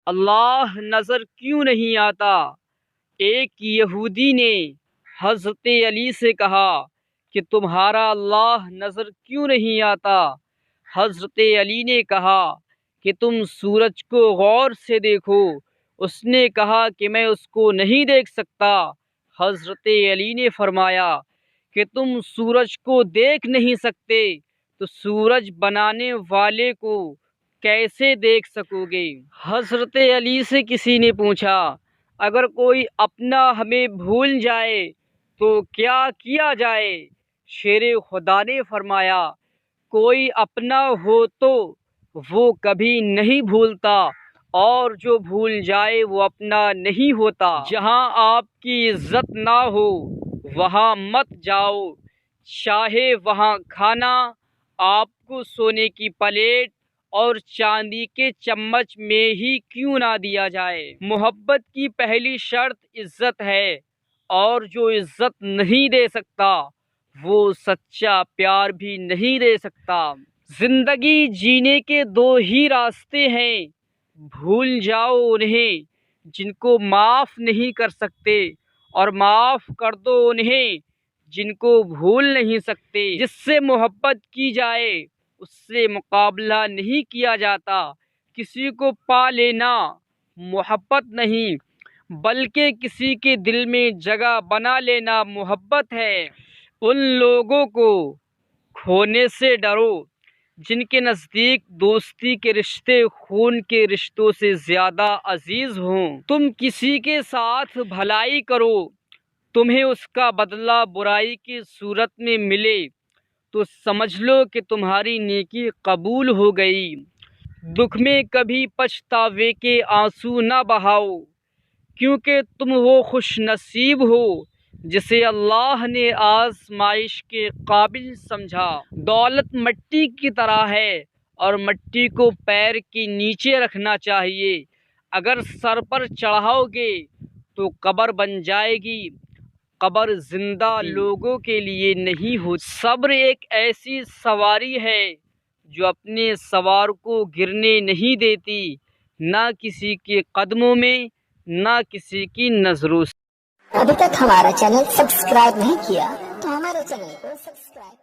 اللہ نظر کیوں نہیں آتا؟ ایک یہودی نے حضرت علی سے کہا کہ تمہارا اللہ نظر کیوں نہیں آتا؟ حضرت علی نے کہا کہ تم سورج کو غور سے دیکھو۔ اس نے کہا کہ میں اس کو نہیں دیکھ سکتا۔ حضرت علی نے فرمایا کہ تم سورج کو دیکھ نہیں سکتے تو سورج بنانے والے کو کیسے دیکھ سکو گے؟ حضرت علی سے کسی نے پوچھا، اگر کوئی اپنا ہمیں بھول جائے تو کیا کیا جائے؟ شیر خدا نے فرمایا، کوئی اپنا ہو تو وہ کبھی نہیں بھولتا، اور جو بھول جائے وہ اپنا نہیں ہوتا۔ جہاں آپ کی عزت نہ ہو وہاں مت جاؤ، چاہے وہاں کھانا آپ کو سونے کی پلیٹ اور چاندی کے چمچ میں ہی کیوں نہ دیا جائے۔ محبت کی پہلی شرط عزت ہے، اور جو عزت نہیں دے سکتا وہ سچا پیار بھی نہیں دے سکتا۔ زندگی جینے کے دو ہی راستے ہیں، بھول جاؤ انہیں جن کو معاف نہیں کر سکتے، اور معاف کر دو انہیں جن کو بھول نہیں سکتے۔ جس سے محبت کی جائے اس سے مقابلہ نہیں کیا جاتا۔ کسی کو پا لینا محبت نہیں بلکہ کسی کے دل میں جگہ بنا لینا محبت ہے۔ ان لوگوں کو کھونے سے ڈرو جن کے نزدیک دوستی کے رشتے خون کے رشتوں سے زیادہ عزیز ہوں۔ تم کسی کے ساتھ بھلائی کرو، تمہیں اس کا بدلہ برائی کی صورت میں ملے تو سمجھ لو کہ تمہاری نیکی قبول ہو گئی۔ دکھ میں کبھی پچھتاوے کے آنسو نہ بہاؤ، کیونکہ تم وہ خوش نصیب ہو جسے اللہ نے آزمائش کے قابل سمجھا۔ دولت مٹی کی طرح ہے اور مٹی کو پیر کے نیچے رکھنا چاہیے۔ اگر سر پر چڑھاؤ گے تو قبر بن جائے گی۔ قبر زندہ لوگوں کے لیے نہیں ہوتی۔ صبر ایک ایسی سواری ہے جو اپنے سوار کو گرنے نہیں دیتی، نہ کسی کے قدموں میں نہ کسی کی نظروں سے۔ ابھی تک ہمارا چینل سبسکرائب نہیں کیا تو ہمارے چینل کو سبسکرائب